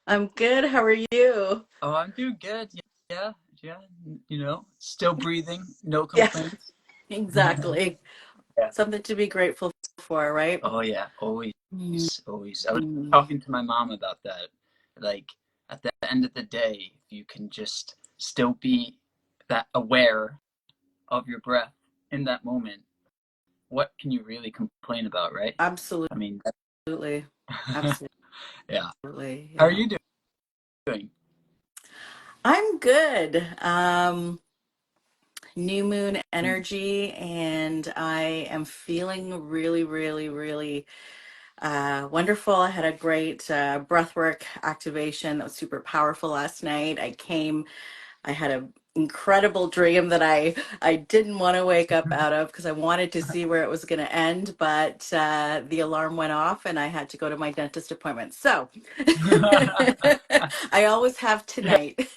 I'm good. How are you? Oh, I'm doing good. Yeah, yeah. Still breathing. No Yeah, complaints. exactly. Yeah. Something to be grateful for, right? Oh, yeah. Always, Mm. always. I was Mm. talking to my mom about that. Like, at the end of the day, if you can just still be that aware of your breath in that moment, what can you really complain about, right? Absolutely. I mean, yeah. Absolutely. How are Yeah. you doing? I'm good. New moon energy, and I am feeling really, really, really wonderful. I had a great breathwork activation that was super powerful last night. I had an incredible dream that I didn't want to wake up out of because I wanted to see where it was going to end, but the alarm went off and I had to go to my dentist appointment. So I always have tonight.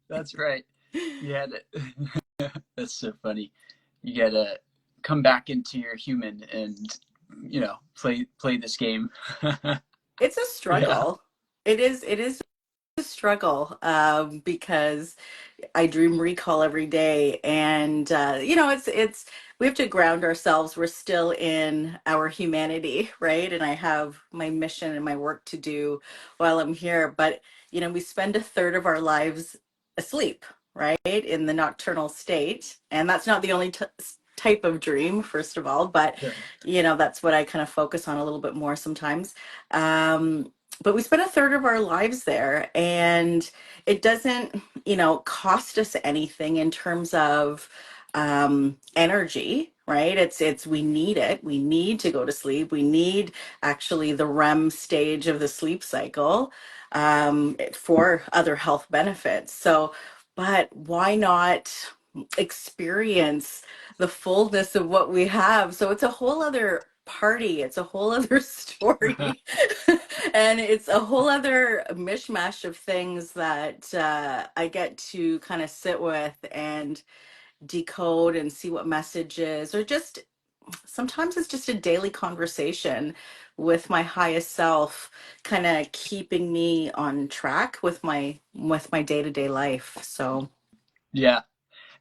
That's right. You had it. That's so funny. You gotta come back into your human and play this game. It's a Yeah. struggle. It is a struggle because I dream recall every day, and it's we have to ground ourselves. We're still in our humanity, right? And I have my mission and my work to do while I'm here. But we spend a third of our lives asleep, right, in the nocturnal state, and that's not the only type of dream, first of all. But Sure. that's what I kind of focus on a little bit more sometimes. But we spend a third of our lives there, and it doesn't cost us anything in terms of energy, right? It's we need it. We need to go to sleep. We need actually the REM stage of the sleep cycle for other health benefits. So, but why not experience the fullness of what we have? So it's a whole other party. It's a whole other story. And it's a whole other mishmash of things that I get to kind of sit with and decode and see what messages, or just sometimes it's just a daily conversation with my highest self, kind of keeping me on track with my day-to-day life. So Yeah.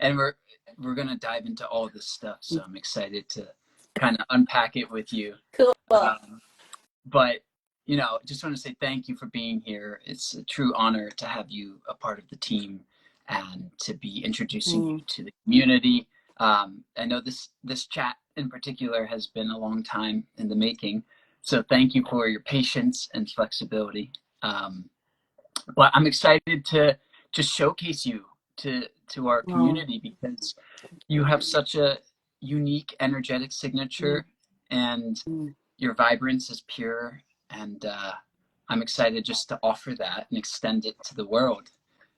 And we're gonna dive into all this stuff, so I'm excited to kind of unpack it with you. cool. Um, but just want to say thank you for being here. It's a true honor to have you a part of the team and to be introducing you Mm. to the community. I know this chat in particular has been a long time in the making, so thank you for your patience and flexibility. Um, but I'm excited to just showcase you to our Oh. community because you have such a unique energetic Mm. signature, and Mm. your vibrance is pure, and I'm excited just to offer that and extend it to the world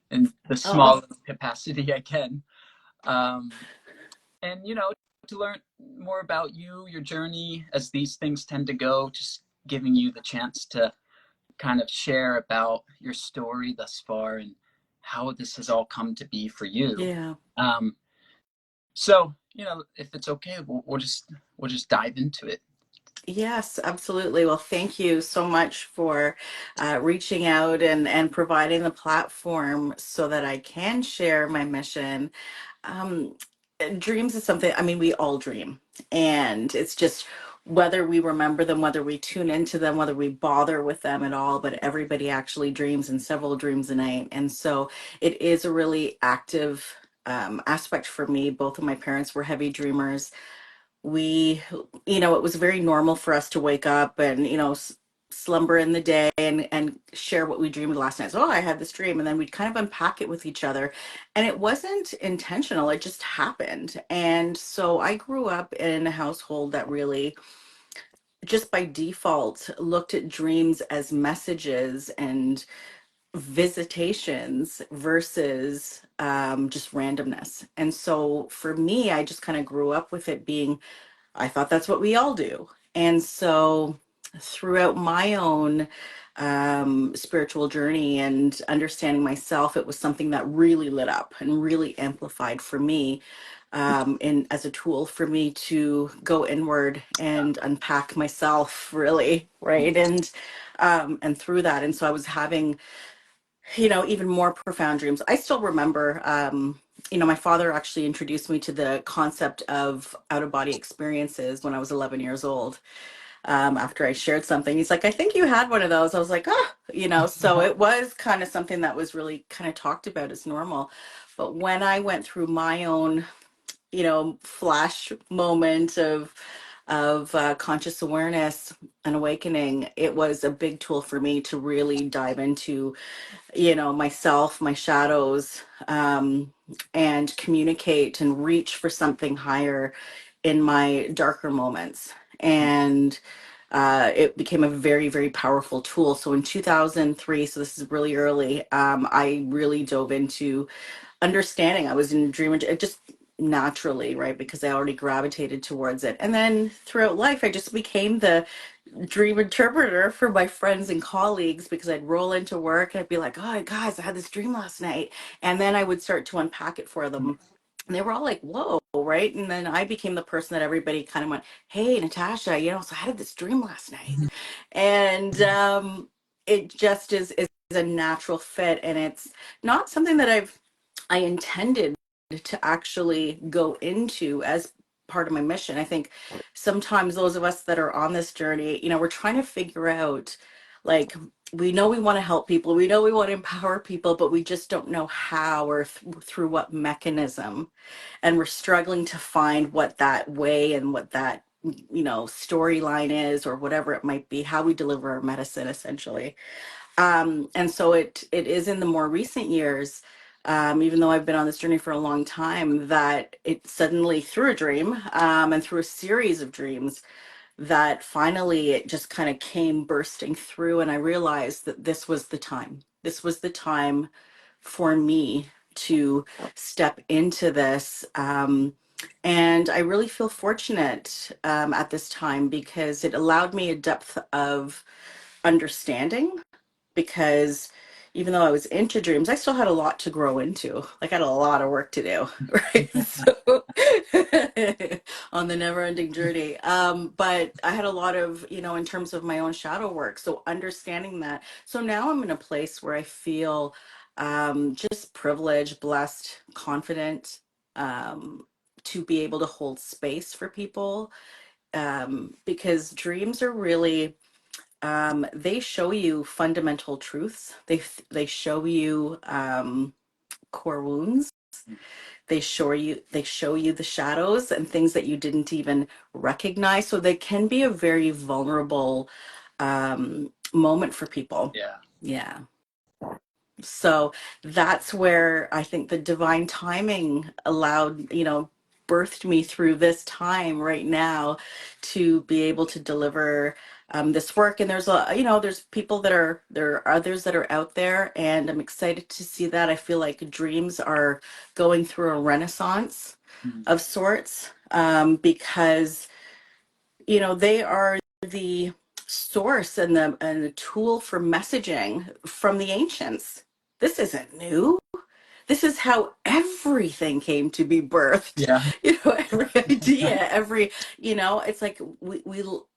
in the Oh. small capacity I can. Um, and to learn more about you, your journey, as these things tend to go, just giving you the chance to kind of share about your story thus far and how this has all come to be for you. Yeah. Um, so, if it's okay, we'll just dive into it. Yes, absolutely. Well, thank you so much for reaching out and providing the platform so that I can share my mission. Um, Dreams is something, I mean, we all dream, and it's just whether we remember them, whether we tune into them, whether we bother with them at all, but everybody actually dreams, and several dreams a night. And so it is a really active aspect for me. Both of my parents were heavy dreamers. We it was very normal for us to wake up and slumber in the day and share what we dreamed last night. So, oh, I had this dream, and then we'd kind of unpack it with each other, and it wasn't intentional, it just happened. And so I grew up in a household that really just by default looked at dreams as messages and visitations versus just randomness. And so for me, I just kind of grew up with it being, I thought that's what we all do. And so throughout my own spiritual journey and understanding myself, it was something that really lit up and really amplified for me in as a tool for me to go inward and unpack myself, really, right? And through that, and so I was having, even more profound dreams. I still remember, my father actually introduced me to the concept of out of body experiences when I was 11 years old. After I shared something, he's like, I think you had one of those. I was like, so it was kind of something that was really kind of talked about as normal. But when I went through my own, flash moment of conscious awareness and awakening, it was a big tool for me to really dive into, myself, my shadows, and communicate and reach for something higher in my darker moments. And it became a very, very powerful tool. So in 2003, so this is really early, I really dove into understanding. I was in Dream Educator just naturally, right? Because I already gravitated towards it. And then throughout life, I just became the dream interpreter for my friends and colleagues, because I'd roll into work and I'd be like, oh, guys, I had this dream last night. And then I would start to unpack it for them. And they were all like, whoa, right? And then I became the person that everybody kind of went, hey, Natasha, so I had this dream last night. And it just is a natural fit. And it's not something that I intended to actually go into as part of my mission. I think sometimes those of us that are on this journey, we're trying to figure out, like, we know we want to help people, we know we want to empower people, but we just don't know how or through what mechanism. And we're struggling to find what that way and what that, storyline is, or whatever it might be, how we deliver our medicine, essentially. And so it is in the more recent years, even though I've been on this journey for a long time, that it suddenly, through a dream, and through a series of dreams, that finally it just kind of came bursting through, and I realized that this was the time. This was the time for me to step into this. And I really feel fortunate, at this time, because it allowed me a depth of understanding, because even though I was into dreams, I still had a lot to grow into. Like, I had a lot of work to do, right? So on the never-ending journey. But I had a lot of, in terms of my own shadow work. So understanding that. So now I'm in a place where I feel just privileged, blessed, confident, to be able to hold space for people. Because dreams are really, they show you fundamental truths. They show you, core wounds. They show you the shadows and things that you didn't even recognize. So they can be a very vulnerable, moment for people. Yeah. Yeah. So that's where I think the divine timing allowed, birthed me through this time right now to be able to deliver, this work. And there's people there are others that are out there, and I'm excited to see that. I feel like dreams are going through a renaissance Mhm. of sorts, because they are the source and the tool for messaging from the ancients. This isn't new. This is how everything came to be birthed. Yeah. Every idea, it's like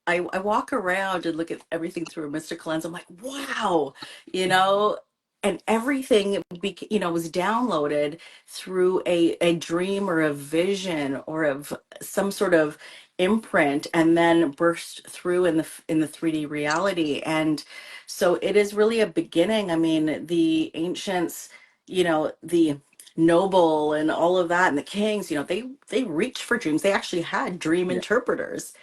I walk around and look at everything through a mystical lens. I'm like, wow, you know, and everything was downloaded through a dream or a vision or of some sort of imprint, and then burst through in the 3D reality. And so it is really a beginning. I mean, the ancients, the noble and all of that, and the kings, they reached for dreams. They actually had dream Yeah. interpreters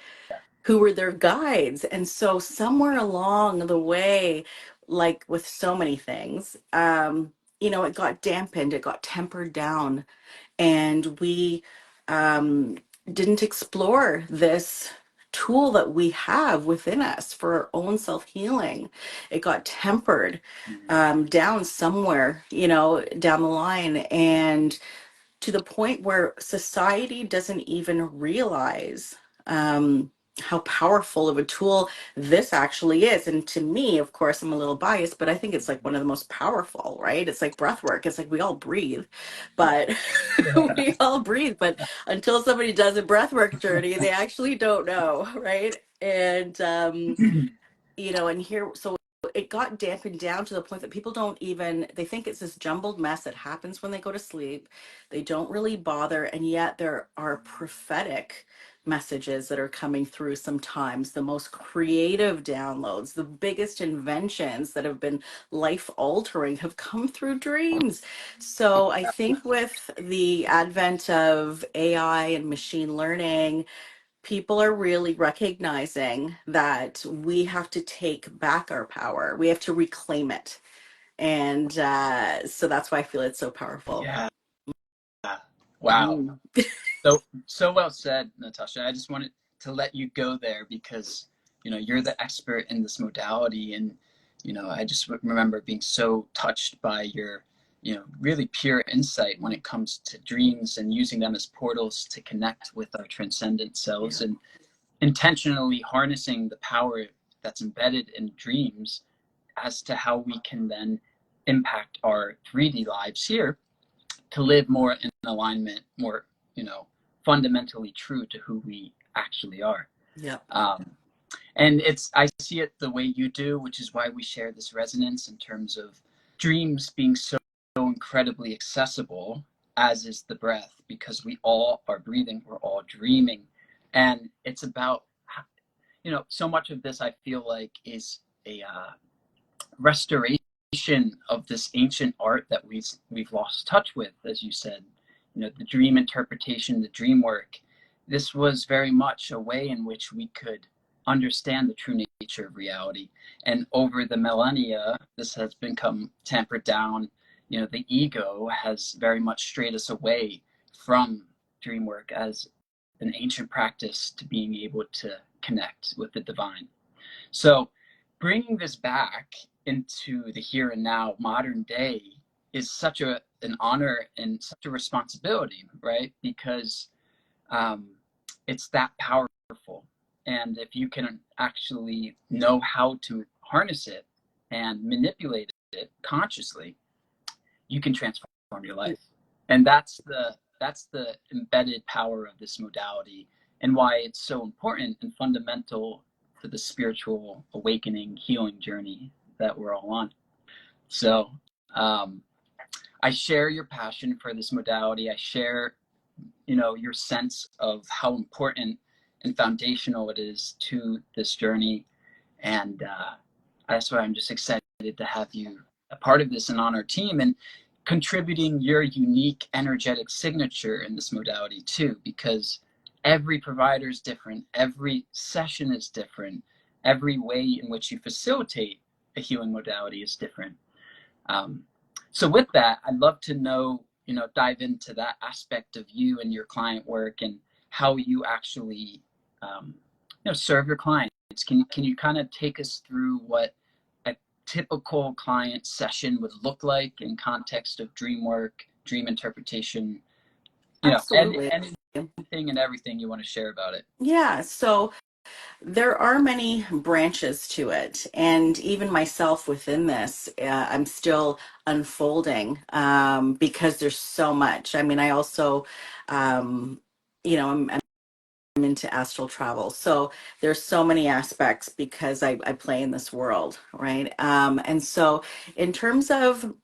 who were their guides. And so somewhere along the way, like with so many things, it got dampened, it got tempered down, and we, um, didn't explore this tool that we have within us for our own self-healing. It got tempered, Mhm. down somewhere, down the line, and to the point where society doesn't even realize, um, how powerful of a tool this actually is. And to me, of course, I'm a little biased, but I think it's like one of the most powerful, right? It's like breath work. It's like we all breathe, but we all breathe. But until somebody does a breath work journey, they actually don't know, right? And and here, so it got dampened down to the point that people don't even, they think it's this jumbled mess that happens when they go to sleep. They don't really bother. And yet there are prophetic messages that are coming through sometimes, the most creative downloads, the biggest inventions that have been life altering have come through dreams. So I think with the advent of AI and machine learning, people are really recognizing that we have to take back our power. We have to reclaim it. And so that's why I feel it's so powerful. Yeah. Wow. Mm. So well said, Natasha. I just wanted to let you go there because you're the expert in this modality, and I just remember being so touched by your really pure insight when it comes to dreams and using them as portals to connect with our transcendent selves Yeah. and intentionally harnessing the power that's embedded in dreams as to how we can then impact our 3D lives here to live more in alignment, more, fundamentally true to who we actually are. Yep. And I see it the way you do, which is why we share this resonance in terms of dreams being so incredibly accessible, as is the breath, because we all are breathing, we're all dreaming. And it's about, so much of this I feel like is a restoration of this ancient art that we've lost touch with, as you said. The dream interpretation, the dream work. This was very much a way in which we could understand the true nature of reality. And over the millennia, this has become tampered down. The ego has very much strayed us away from dream work as an ancient practice to being able to connect with the divine. So bringing this back into the here and now, modern day, is such an honor and such a responsibility, right? Because it's that powerful. And if you can actually know how to harness it and manipulate it consciously, you can transform your life. And that's the embedded power of this modality and why it's so important and fundamental to the spiritual awakening healing journey that we're all on. So I share your passion for this modality. I share your sense of how important and foundational it is to this journey. And that's why I'm just excited to have you a part of this and on our team and contributing your unique energetic signature in this modality too, because every provider is different, every session is different, every way in which you facilitate a healing modality is different. So with that, I'd love to know, dive into that aspect of you and your client work and how you actually, serve your clients. Can you kind of take us through what a typical client session would look like in context of dream work, dream interpretation, and Absolutely. anything and everything you want to share about it? Yeah. So there are many branches to it. And even myself within this, I'm still unfolding because there's so much. I mean, I also, I'm into astral travel. So there's so many aspects because I play in this world, right? And so in terms of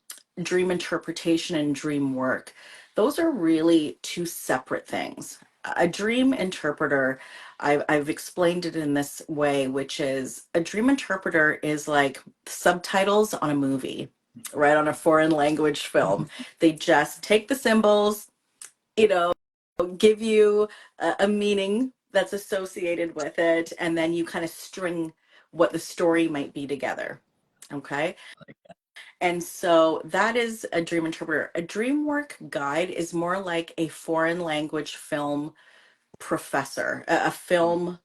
dream interpretation and dream work, those are really two separate things. A dream interpreter, I've explained it in this way, which is a dream interpreter is like subtitles on a movie, right? On a foreign language film. They just take the symbols, you know, give you a meaning that's associated with it, and then you kind of string what the story might be together. Okay. And so that is a dream interpreter. A dream work guide is more like a foreign language film professor, a film,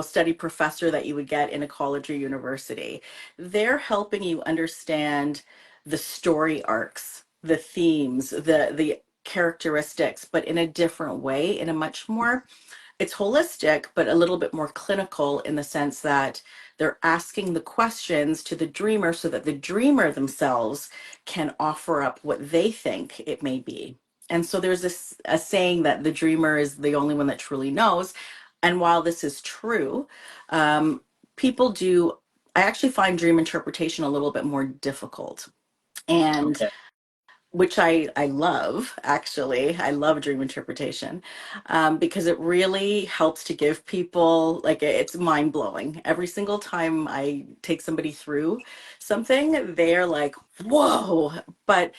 study professor that you would get in a college or university. They're helping you understand the story arcs, the themes, the characteristics, but in a different way, in a much more it's holistic, but a little bit more clinical in the sense that they're asking the questions to the dreamer so that the dreamer themselves can offer up what they think it may be. And so there's this a saying that the dreamer is the only one that truly knows. And while this is true, um, people do, I actually find dream interpretation a little bit more difficult. And Okay. which I love, actually. I love dream interpretation because it really helps to give people, like, it's mind blowing. Every single time I take somebody through something, they're like, whoa. But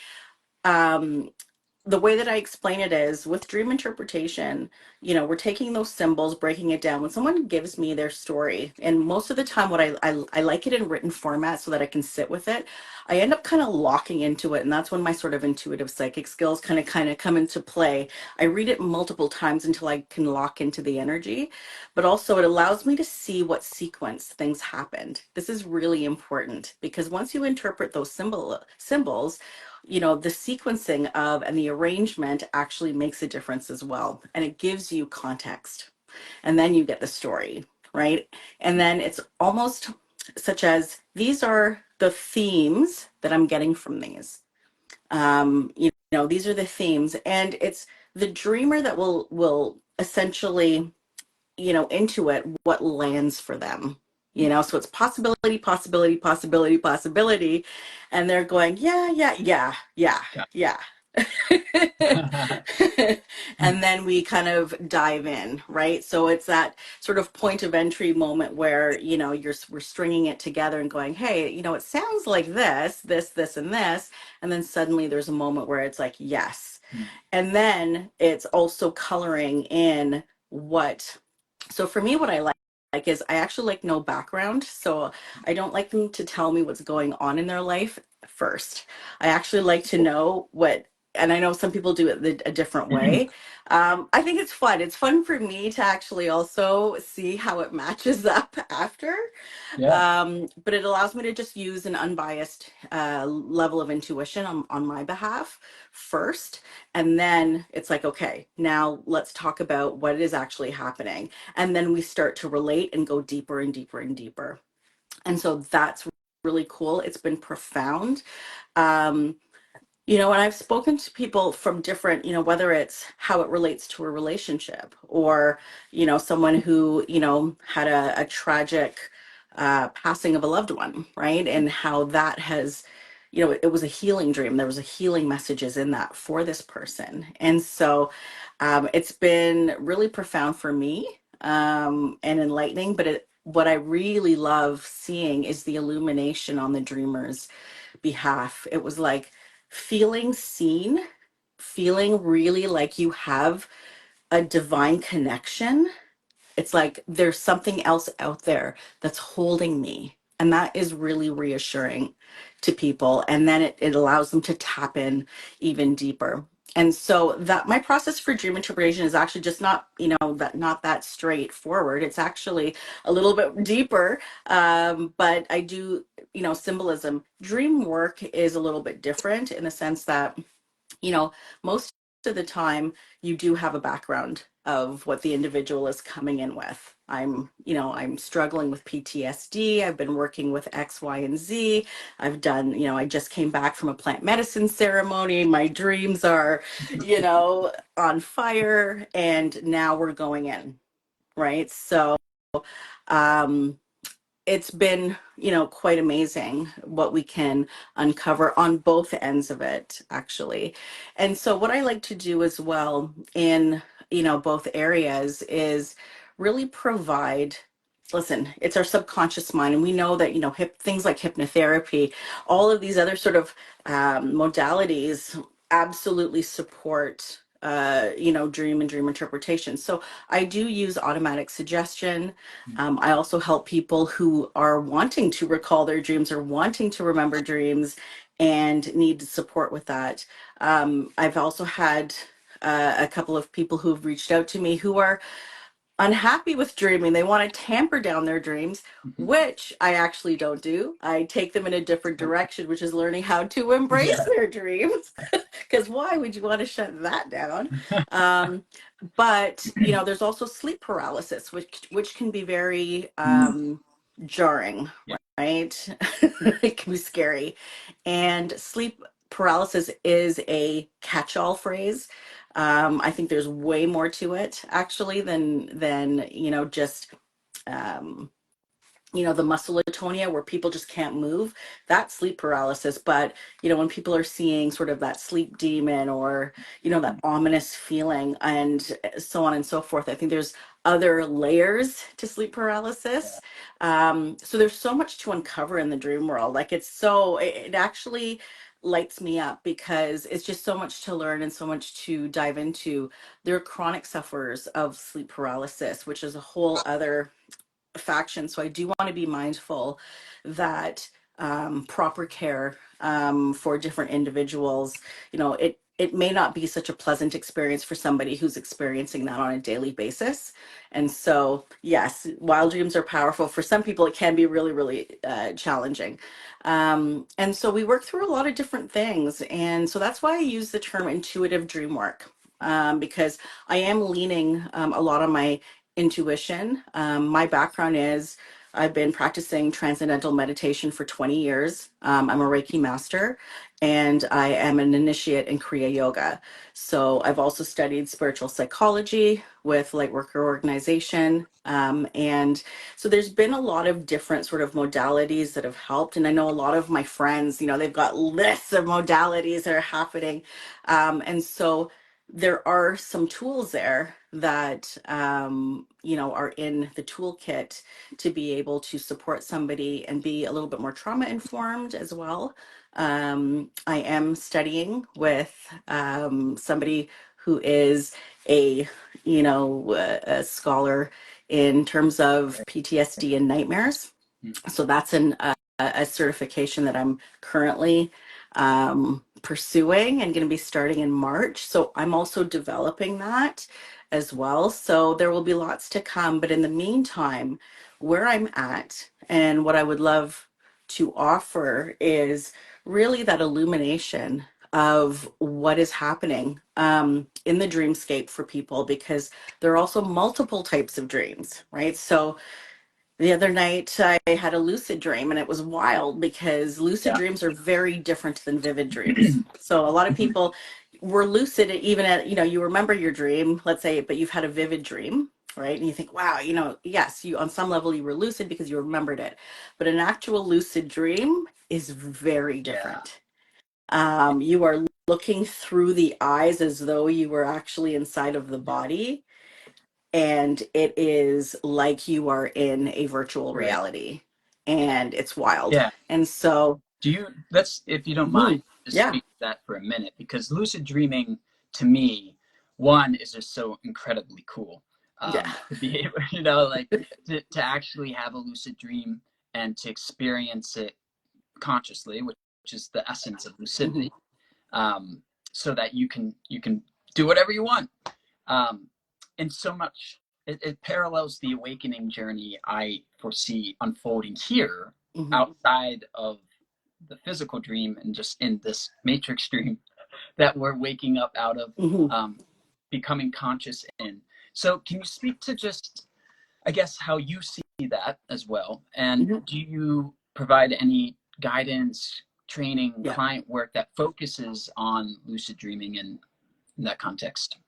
um, the way that I explain it is with dream interpretation, we're taking those symbols, breaking it down. When someone gives me their story, and most of the time, what I like it in written format so that I can sit with it, I end up kind of locking into it. And that's when my sort of intuitive psychic skills kind of come into play. I read it multiple times until I can lock into the energy, but also it allows me to see what sequence things happened. This is really important because once you interpret those symbols, the sequencing of and the arrangement actually makes a difference as well. And it gives you context. And then you get the story, right? And then it's almost such as these are the themes that I'm getting from these. These are the themes. And it's the dreamer that will essentially into it what lands for them. So it's possibility, possibility, possibility, possibility, and they're going, yeah, yeah, yeah, yeah, yeah. And then we kind of dive in, right? So it's that sort of point of entry moment where we're stringing it together and going, hey, it sounds like this and this, and then suddenly there's a moment where it's like, yes. Mm. And then it's also coloring in what. So for me, what I like is I actually like no background. So I don't like them to tell me what's going on in their life first. I actually like to know what, and I know some people do it a different way. I think it's fun. It's fun for me to actually also see how it matches up after. Yeah. But it allows me to just use an unbiased level of intuition on my behalf first. And then it's like, okay, now let's talk about what is actually happening. And then we start to relate and go deeper and deeper and deeper. And so that's really cool. It's been profound. Um, and I've spoken to people from different, whether it's how it relates to a relationship or, someone who, had a tragic passing of a loved one, right? And how that has, it was a healing dream. There was a healing messages in that for this person. And so it's been really profound for me and enlightening. But what I really love seeing is the illumination on the dreamers behalf. It was like feeling seen, feeling really like you have a divine connection. It's like there's something else out there that's holding me. And that is really reassuring to people. And then it allows them to tap in even deeper. And so that my process for dream interpretation is actually just not, not that straightforward. It's actually a little bit deeper. But I do, symbolism. Dream work is a little bit different in the sense that most of the time you do have a background of what the individual is coming in with. I'm struggling with PTSD. I've been working with X, Y, and Z. I've done, I just came back from a plant medicine ceremony. My dreams are, on fire, and now we're going in, right? So, um, it's been, quite amazing what we can uncover on both ends of it, actually. And so what I like to do as well in, both areas is really provide, listen, it's our subconscious mind. And we know that, things like hypnotherapy, all of these other sort of modalities absolutely support dream and dream interpretation. So I do use automatic suggestion. I also help people who are wanting to recall their dreams or wanting to remember dreams and need support with that. I've also had a couple of people who've reached out to me who are unhappy with dreaming. They want to tamper down their dreams, Mhm. which I actually don't do. I take them in a different direction, which is learning how to embrace Yeah. their dreams. Because why would you want to shut that down? Um, but there's also sleep paralysis, which can be very Mm. jarring, Yeah. right? It can be scary, and sleep paralysis is a catch-all phrase. I think there's way more to it actually than just um, the muscle atonia where people just can't move. That's sleep paralysis. But when people are seeing sort of that sleep demon, or that ominous feeling, and so on and so forth, I think there's other layers to sleep Yeah. paralysis. So there's so much to uncover in the dream world. Like it actually lights me up because it's just so much to learn and so much to dive into. There are chronic sufferers of sleep paralysis, which is a whole other faction. So I do want to be mindful that proper care for different individuals, it may not be such a pleasant experience for somebody who's experiencing that on a daily basis. And so, yes, wild dreams are powerful. For some people, it can be really, really challenging. And so we work through a lot of different things. And so that's why I use the term intuitive dream work. Because I am leaning a lot on my intuition. My background is I've been practicing transcendental meditation for 20 years. I'm a Reiki master and I am an initiate in Kriya Yoga. So I've also studied spiritual psychology with Lightworker Organization. And so there's been a lot of different sort of modalities that have helped. And I know a lot of my friends, they've got lists of modalities that are happening. And so there are some tools there that are in the toolkit to be able to support somebody and be a little bit more trauma informed as well. I am studying with somebody who is a a scholar in terms of PTSD and nightmares. Mm. So that's a certification that I'm currently pursuing and going to be starting in March. So I'm also developing that as well. So there will be lots to come. But in the meantime, where I'm at and what I would love to offer is really that illumination of what is happening in the dreamscape for people, because there are also multiple types of dreams, right? So the other night, I had a lucid dream, and it was wild because lucid Yeah. dreams are very different than vivid dreams. So a lot of people were lucid even at, you remember your dream, let's say, but you've had a vivid dream, right? And you think, wow, yes, you on some level you were lucid because you remembered it. But an actual lucid dream is very Yeah. different. You are looking through the eyes as though you were actually inside of the Yeah. body, and it is like you are in a virtual Right. reality, and it's wild. Yeah. And so Let's, if you don't mind, mhm, just yeah, speak to that for a minute, because lucid dreaming to me, one, is just so incredibly cool. yeah, To be able, like to actually have a lucid dream and to experience it consciously, which is the essence of mhm, lucidity, um, so that you can do whatever you want. Um, and so much it parallels the awakening journey I foresee unfolding here mhm, outside of the physical dream and just in this matrix dream that we're waking up out of, mhm, um, becoming conscious in. So can you speak to just, I guess, how you see that as well? And mhm, do you provide any guidance, training, yeah. client work that focuses on lucid dreaming in that context?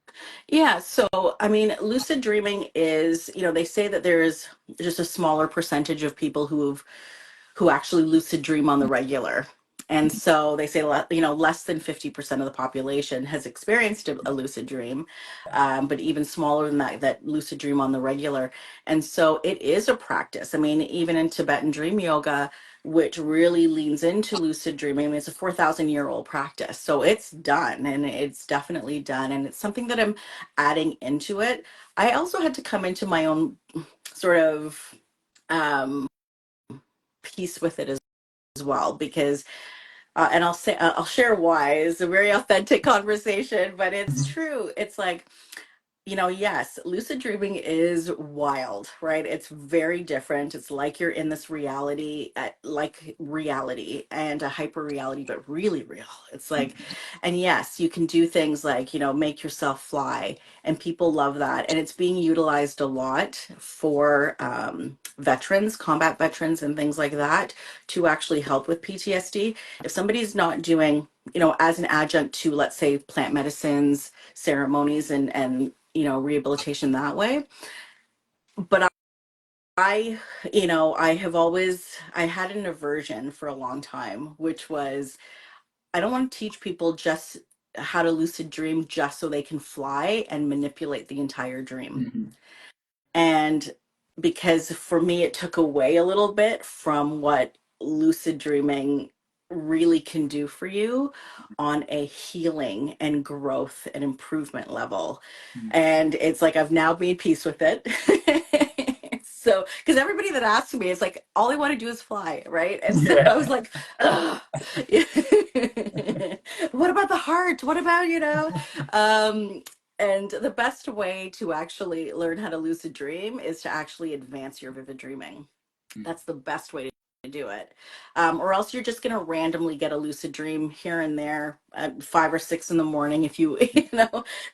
Yeah, so I mean, lucid dreaming is, they say that there is just a smaller percentage of people who actually lucid dream on the regular. And so they say, less than 50% of the population has experienced a lucid dream, but even smaller than that, that lucid dream on the regular. And so it is a practice. I mean, even in Tibetan dream yoga, which really leans into lucid dreaming, I mean, it's a 4,000-year-old practice. So it's done, and it's definitely done. And it's something that I'm adding into it. I also had to come into my own sort of um, peace with it as well, because and I'll share why. It's a very authentic conversation, but it's true. It's like, Yes, lucid dreaming is wild, right? It's very different. It's like you're in this reality, like reality and a hyper reality, but really real. It's like, Mhm. and yes, you can do things like, make yourself fly, and people love that. And it's being utilized a lot for veterans, combat veterans, and things like that to actually help with PTSD. If somebody's not doing, as an adjunct to, let's say, plant medicines, ceremonies, and rehabilitation that way. But I I have always I had an aversion for a long time, which was I don't want to teach people just how to lucid dream just so they can fly and manipulate the entire dream. Mhm. And because for me, it took away a little bit from what lucid dreaming really can do for you on a healing and growth and improvement level. Mhm. And it's like I've now made peace with it. So, because everybody that asks me, it's like all I want to do is fly, right? And so I was Yeah. like, ugh. What about the heart? What about, um, and the best way to actually learn how to lucid dream is to actually advance your vivid dreaming. Mhm. That's the best way to do it. Or else you're just going to randomly get a lucid dream here and there at 5 or 6 in the morning if you,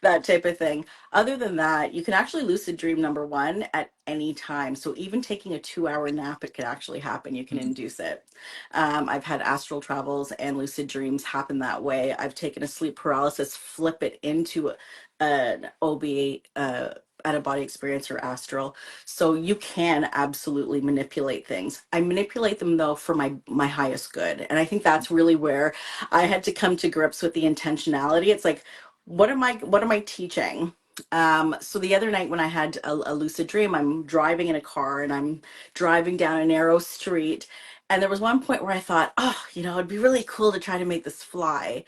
that type of thing. Other than that, you can actually lucid dream, number one, at any time. So even taking a 2 hour nap, it could actually happen. You can Mhm. induce it. I've had astral travels and lucid dreams happen that way. I've taken a sleep paralysis, flip it into an OB, out of body experience or astral. So you can absolutely manipulate things. I manipulate them though for my highest good. And I think that's really where I had to come to grips with the intentionality. It's like, what am I teaching? So the other night when I had a lucid dream, I'm driving in a car and I'm driving down a narrow street. And there was one point where I thought, oh, it'd be really cool to try to make this fly,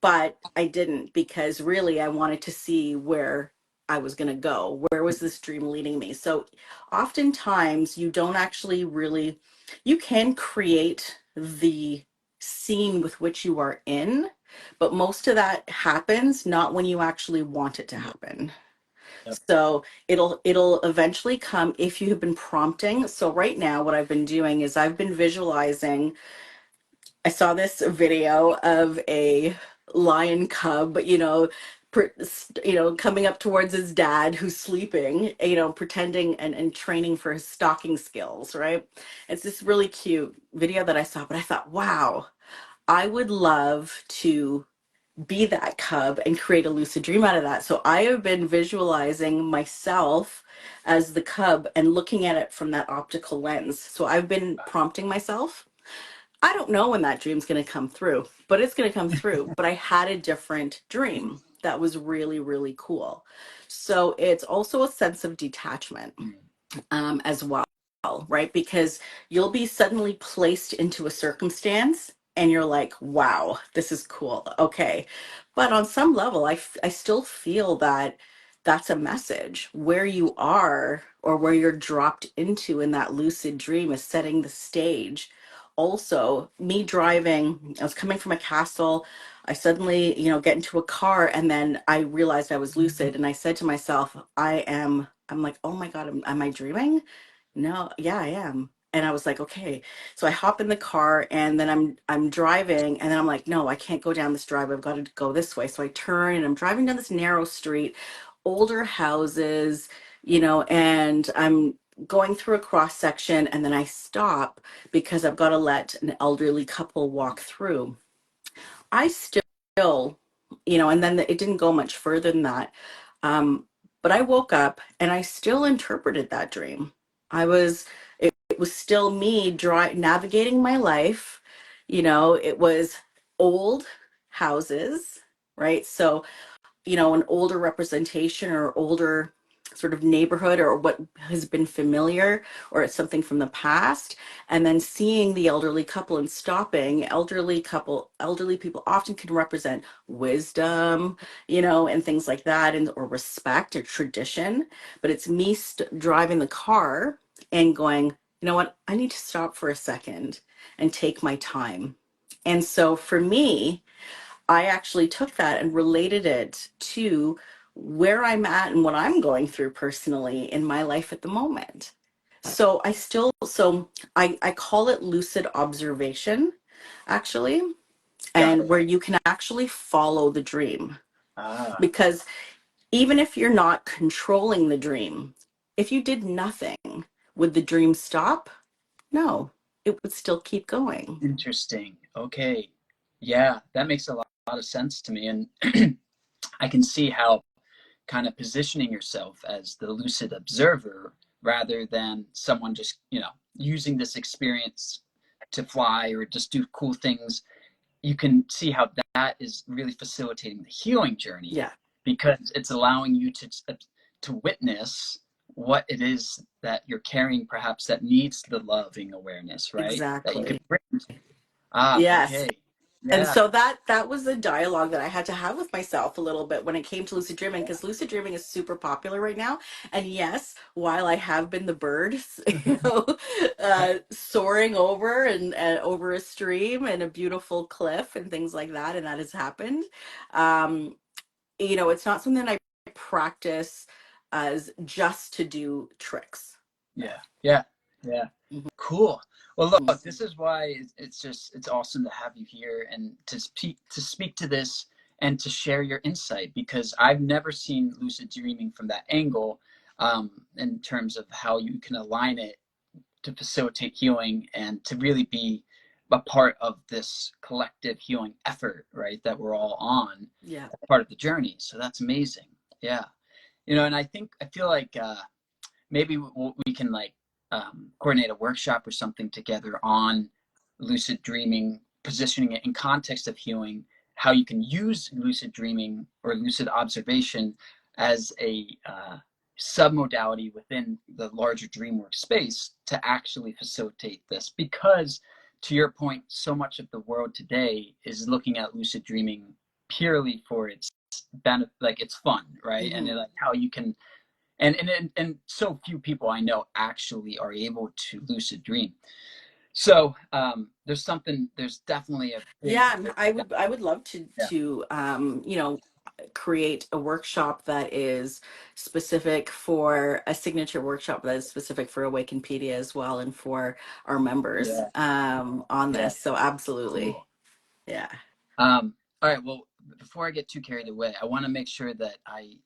but I didn't, because really I wanted to see where I was going to go. Where was this dream leading me? So oftentimes you don't actually really, you can create the scene with which you are in, but most of that happens not when you actually want it to Yep. happen. Yep. So it'll eventually come if you have been prompting. So right now what I've been doing is I've been visualizing. I saw this video of a lion cub, coming up towards his dad who's sleeping, pretending and training for his stalking skills, right? It's this really cute video that I saw, but I thought, wow, I would love to be that cub and create a lucid dream out of that. So I have been visualizing myself as the cub and looking at it from that optical lens. So I've been prompting myself. I don't know when that dream's going to come through, but it's going to come through. But I had a different Mhm. dream that was really, really cool. So it's also a sense of detachment, Mhm. as well, right? Because you'll be suddenly placed into a circumstance and you're like, wow, this is cool. Okay. But on some level, I still feel that that's a message. Where you are or where you're dropped into in that lucid dream is setting the stage. Also, me driving, I was coming from a castle. I suddenly, get into a car and then I realized I was lucid and I said to myself, I'm like, oh my God, am I dreaming? No, yeah, I am. And I was like, okay. So I hop in the car and then I'm driving and then I'm like, no, I can't go down this drive. I've got to go this way. So I turn and I'm driving down this narrow street, older houses, and I'm going through a cross section and then I stop because I've got to let an elderly couple walk through. I still, and then it didn't go much further than that. But I woke up and I still interpreted that dream. It was still me navigating my life. It was old houses, right? So an older representation or older sort of neighborhood or what has been familiar, or it's something from the past, and then seeing the elderly couple and stopping. Elderly people often can represent wisdom, and things like that, and or respect or tradition. But it's me driving the car and going, you know what, I need to stop for a second and take my time. And so for me, I actually took that and related it to where I'm at and what I'm going through personally in my life at the moment. So I call it lucid observation, actually, Got and it. where you can actually follow the dream. Ah, Because even if you're not controlling the dream, if you did nothing, would the dream stop? No, it would still keep going. interesting. Okay. Yeah, that makes a lot of sense to me. And I can see how kind of positioning yourself as the lucid observer rather than someone just, using this experience to fly or just do cool things, you can see how that is really facilitating the healing journey Yeah, because it's allowing you to witness what it is that you're carrying, perhaps that needs the loving awareness, right? That you can exactly. bring. Ah, Yes. okay. And Yeah. so that was a dialogue that I had to have with myself a little bit when it came to lucid dreaming, because lucid dreaming is super popular right now. And yes, while I have been the bird, soaring over and over a stream and a beautiful cliff and things like that, and that has happened. Um, it's not something that I practice as just to do tricks. No. Yeah. Yeah. Yeah. Mhm. Cool. Well, look, Mhm. this is why it's awesome to have you here and to speak to this and to share your insight because I've never seen lucid dreaming from that angle, in terms of how you can align it to facilitate healing and to really be a part of this collective healing effort, right? That we're all on, Yeah. part of the journey. So that's amazing. Yeah. And I feel like maybe we can like coordinate a workshop or something together on lucid dreaming, positioning it in context of healing, how you can use lucid dreaming or lucid observation as a submodality within the larger Dreamwork space to actually facilitate this. Because to your point, so much of the world today is looking at lucid dreaming purely for its benefit, like it's fun, right? And Hmm. like how you can and so few people I know actually are able to lucid dream. So there's definitely a big Yeah, and I would love to yeah create a workshop that is specific for a signature workshop that is specific for Awakenpedia as well and for our members yeah on yeah this. So absolutely. cool. Yeah. All right, well, before I get too carried away, I want to make sure that I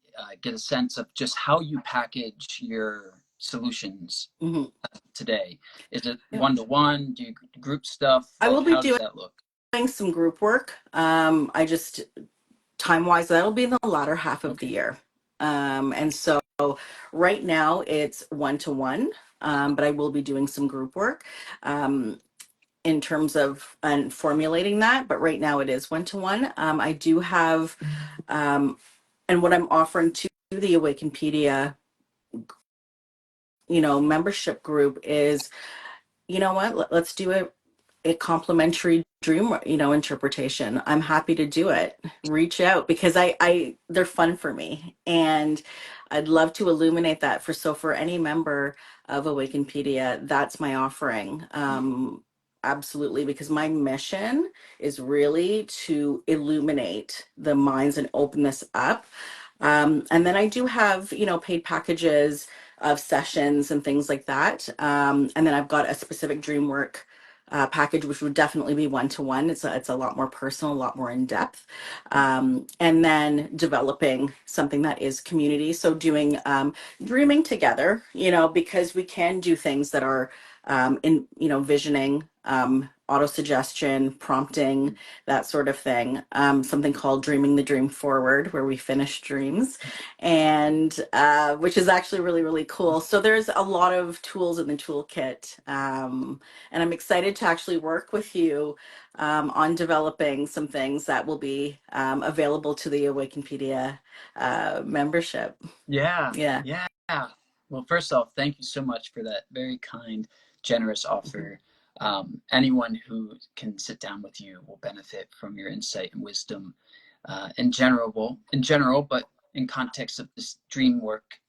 get a sense of just how you package your solutions Hmm. today. Is it Yeah. one to one? Do you group stuff? I Like will be how does doing that look? some group work. I just time wise, that'll be in the latter half of the Okay. year. And so right now it's one to one, but I will be doing some group work. In terms of and formulating that, but right now it is one to one. I do have, um, and what I'm offering to the Awakenpedia, membership group is, you know what, let's do a complimentary dream, interpretation. I'm happy to do it. Reach out because they're fun for me, and I'd love to illuminate that for any member of Awakenpedia. That's my offering. Absolutely, because my mission is really to illuminate the minds and open this up. And then I do have, paid packages of sessions and things like that. And then I've got a specific Dreamwork package, which would definitely be one to one. It's a lot more personal, a lot more in depth. And then developing something that is community. So doing dreaming together, because we can do things that are in, visioning, auto suggestion, prompting, that sort of thing. Something called Dreaming the Dream Forward, where we finish dreams, and which is actually really, really cool. So there's a lot of tools in the toolkit. And I'm excited to actually work with you on developing some things that will be available to the Awakenpedia membership. Yeah, Yeah. yeah. Well, first off, thank you so much for that very kind, generous Mhm. offer. Anyone who can sit down with you will benefit from your insight and wisdom, in general, but in context of this dream work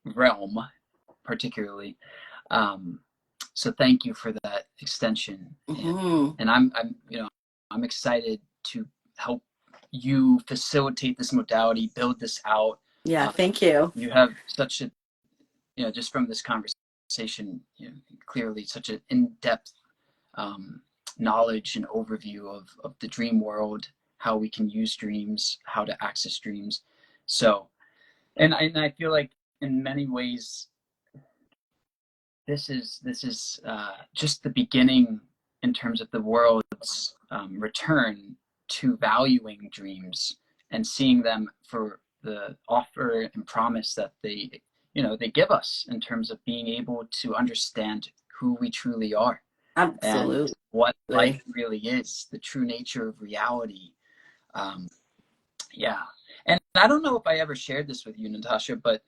realm, particularly. Um, so thank you for that extension, and Mhm. I'm excited to help you facilitate this modality, build this out, Yeah, thank you. You have such a, just from this conversation, clearly such an in-depth um, knowledge and overview of the dream world, how we can use dreams, how to access dreams. So, and I feel like in many ways, this is just the beginning in terms of the world's return to valuing dreams and seeing them for the offer and promise that they give us in terms of being able to understand who we truly are and Absolutely. what life really is, the true nature of reality. Um, yeah. And I don't know if I ever shared this with you, Natasha, but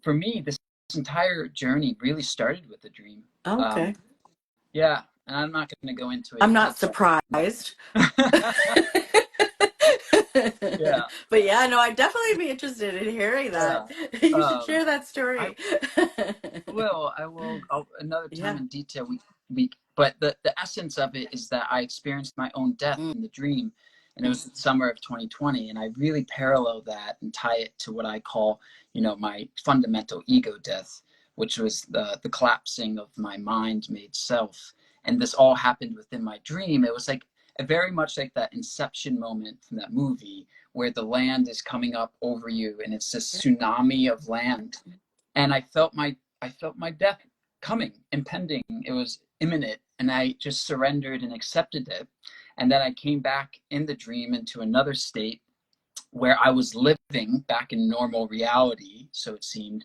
for me, this entire journey really started with a dream. Okay. Um, yeah. And I'm not going to go into it I'm in not detail. surprised. Yeah. But yeah, no, I'd definitely be interested in hearing that. Yeah. You should Um, share that I story. I will another time Yeah. in detail. But the essence of it is that I experienced my own death Mm, in the dream, and it was the summer of 2020, and I really parallel that and tie it to what I call, my fundamental ego death, which was the collapsing of my mind-made self, and this all happened within my dream. It was like very much like that inception moment from that movie where the land is coming up over you and it's a tsunami of land, and I felt my death coming, impending. It was imminent, and I just surrendered and accepted it. And then I came back in the dream into another state where I was living back in normal reality, so it seemed,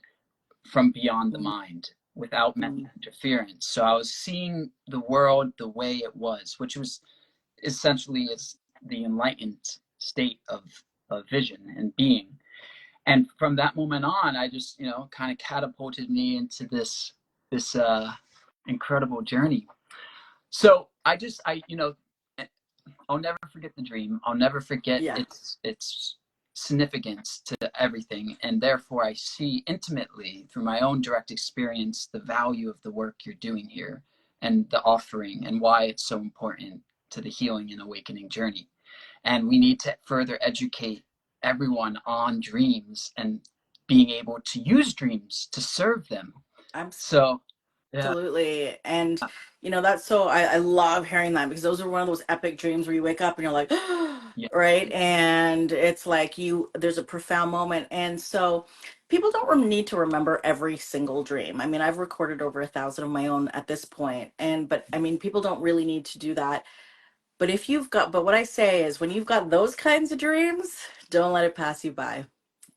from beyond the mm, mind without mental mm. interference. So I was seeing the world the way it was, which was essentially is the enlightened state of vision and being. And from that moment on, I just, kind of catapulted me into this incredible journey. So I'll never forget the dream. I'll never forget Yeah, its significance to everything, and therefore I see intimately through my own direct experience the value of the work you're doing here and the offering and why it's so important to the healing and awakening journey. And we need to further educate everyone on dreams and being able to use dreams to serve them. So yeah. absolutely. And that's so I love hearing that because those are one of those epic dreams where you wake up and you're like, Yeah. right? And it's like there's a profound moment. And so people don't need to remember every single dream. I mean, I've recorded over 1,000 of my own at this point, but I mean, people don't really need to do that. But what I say is when you've got those kinds of dreams, don't let it pass you by.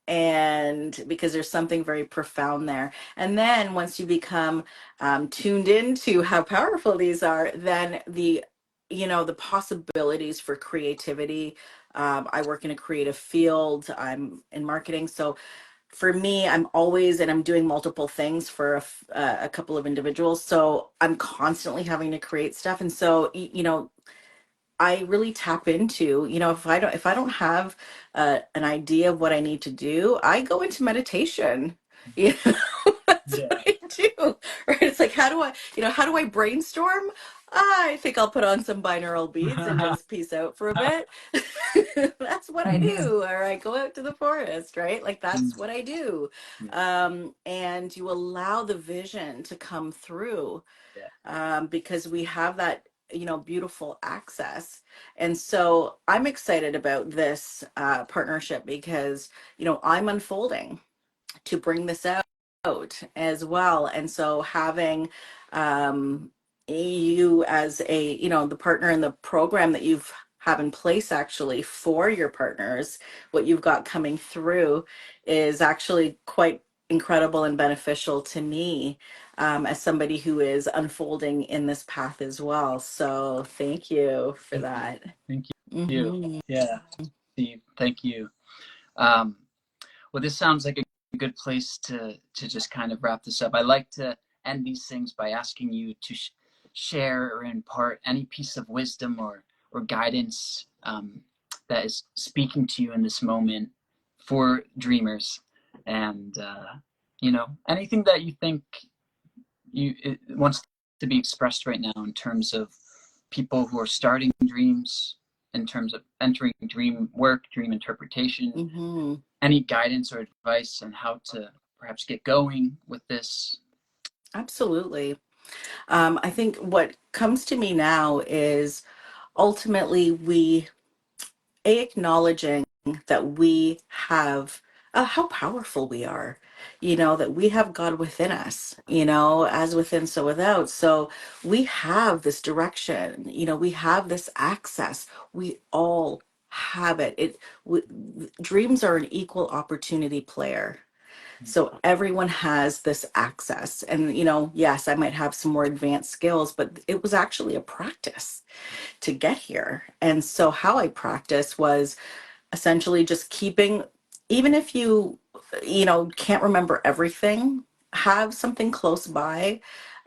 And because there's something very profound there. And then once you become tuned into how powerful these are, then the possibilities for creativity. I work in a creative field. I'm in marketing, so for me, I'm doing multiple things for a couple of individuals. So I'm constantly having to create stuff, and so I really tap into, if I don't have an idea of what I need to do, I go into meditation. You know, that's what Yeah. I do. Right? It's like how do I brainstorm? I think I'll put on some binaural beats and just peace out for a bit. That's what I do. Or I go out to the forest, right? Like that's what I do. Yeah. And you allow the vision to come through Yeah. because we have that beautiful access. And so I'm excited about this partnership because I'm unfolding to bring this out as well. And so having um, you as the partner in the program that you've have in place actually for your partners, what you've got coming through is actually quite incredible and beneficial to me as somebody who is unfolding in this path as well. So thank you for Thank you. that. Thank you. Hmm. Yeah. Steve, thank you. Um, well, this sounds like a good place to just kind of wrap this up. I like to end these things by asking you to share or impart any piece of wisdom or guidance that is speaking to you in this moment for dreamers, and anything that you think it wants to be expressed right now in terms of people who are starting dreams, in terms of entering dream work, dream interpretation? Hmm. Any guidance or advice on how to perhaps get going with this? Absolutely. I think what comes to me now is ultimately acknowledging that we have how powerful we are, that we have God within us, as within, so without. So we have this direction, we have this access. We all have it. Dreams are an equal opportunity player. So everyone has this access. And, yes, I might have some more advanced skills, but it was actually a practice to get here. And so how I practice was essentially just keeping, even if can't remember everything, have something close by.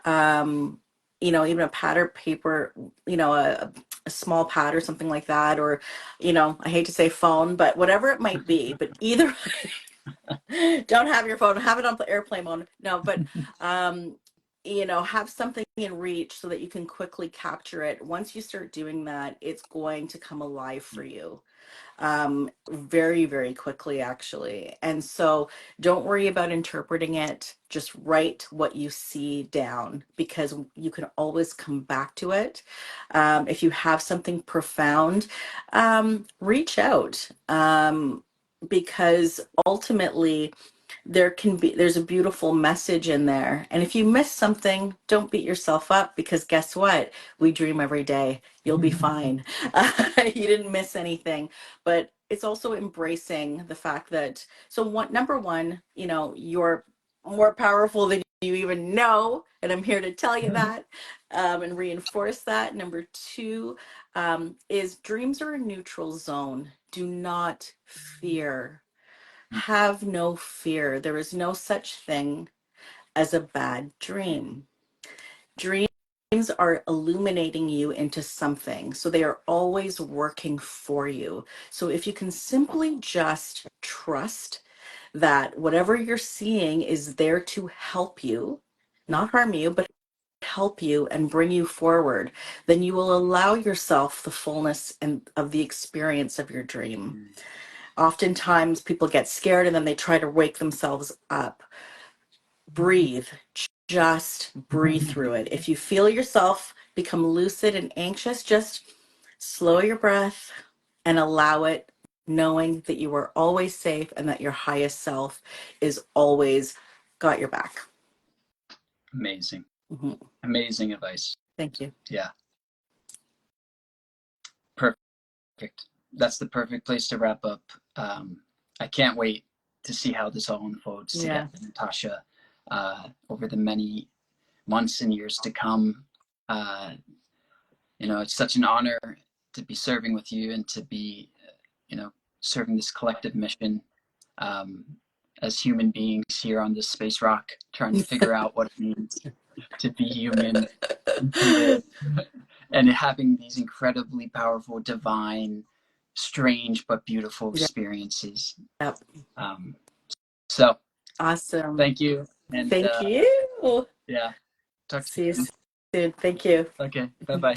um Even a pad or paper, a small pad or something like that, or I hate to say phone, but whatever it might be, but either don't have your phone, have it on airplane mode. No, but have something in reach so that you can quickly capture it. Once you start doing that, it's going to come alive for you very, very quickly, actually. And so don't worry about interpreting it. Just write what you see down, because you can always come back to it. If you have something profound, reach out, because ultimately there's a beautiful message in there. And if you miss something, don't beat yourself up, because guess what? We dream every day. You'll be fine. You didn't miss anything. But it's also embracing the fact that, number one, you're more powerful than you even know. And I'm here to tell you that, and reinforce that. Number two, is dreams are a neutral zone. Do not fear. Have no fear. There is no such thing as a bad dream. Dreams are illuminating you into something. So they are always working for you. So if you can simply just trust that whatever you're seeing is there to help you, not harm you, but help you and bring you forward, then you will allow yourself the fullness and of the experience of your dream. Oftentimes people get scared and then they try to wake themselves up. Breathe. Just breathe through it. If you feel yourself become lucid and anxious, just slow your breath and allow it, knowing that you are always safe and that your highest self is always got your back. Amazing. Mhm. Amazing advice. Thank you. Yeah. Perfect. That's the perfect place to wrap up. I can't wait to see how this all unfolds Yeah. together, Natasha, over the many months and years to come. It's such an honor to be serving with you and to be, serving this collective mission, um, as human beings here on this space rock, trying to figure out what it means to be human and and having these incredibly powerful, divine, strange but beautiful experiences. Yep. Um, so Awesome. thank you, and Thank you. yeah, talk to See you you soon. soon. Thank you. Okay, bye bye.